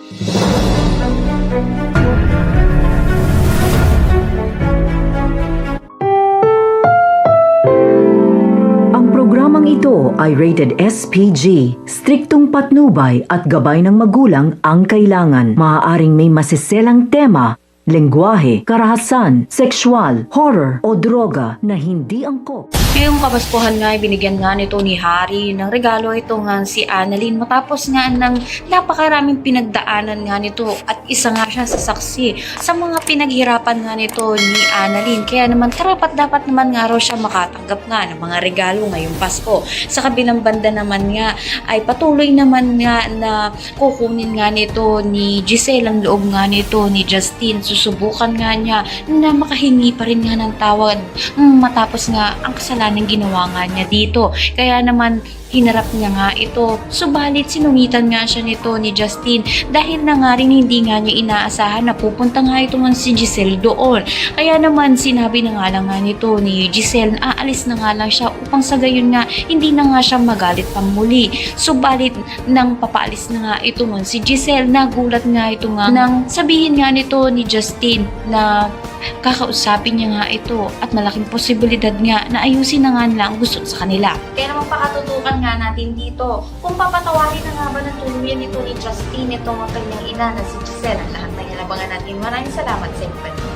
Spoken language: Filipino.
Ang programang ito ay rated SPG, striktong patnubay at gabay ng magulang ang kailangan. Maaaring may masiselang tema, lengguwahe, karahasan, sexual, horror o droga na hindi angkop. Ngayong kapaskuhan nga, binigyan nga nito ni Harry ng regalo ito nga si Annalyn matapos nga ng napakaraming pinagdaanan nga nito at isa nga siya sa saksi sa mga pinaghirapan nga nito ni Annalyn. Kaya naman karapat dapat naman nga raw siya makatanggap nga ng mga regalo ngayong Pasko. Sa kabilang banda naman nga ay patuloy naman nga na kukunin nga nito ni Giselle ang loob nga nito ni Justine. Susubukan nga niya na makahingi pa rin nga ng tawad matapos nga ang kasalanan ng ginawa nga niya dito. Kaya naman hinarap niya nga ito. Subalit sinungitan nga siya nito ni Justine dahil na nga rin hindi nga niya inaasahan na pupunta nga ito nga si Giselle doon. Kaya naman sinabi na nga lang nga nito ni Giselle na aalis na nga lang siya upang sa gayon nga hindi na nga siya magalit pang muli. Subalit nang papaalis na nga ito nga si Giselle, nagulat nga ito nga nang sabihin nga nito ni Justine na kakausapin niya nga ito at malaking posibilidad nga na ayusin na nga nila ang gusto sa kanila. Kaya naman pakatutukan nga natin dito kung papatawarin na nga ba ng tuluyan nito ni Justine itong kanyang ina na si Giselle. Ang lahat na inabangan natin. Maraming salamat sa inyo.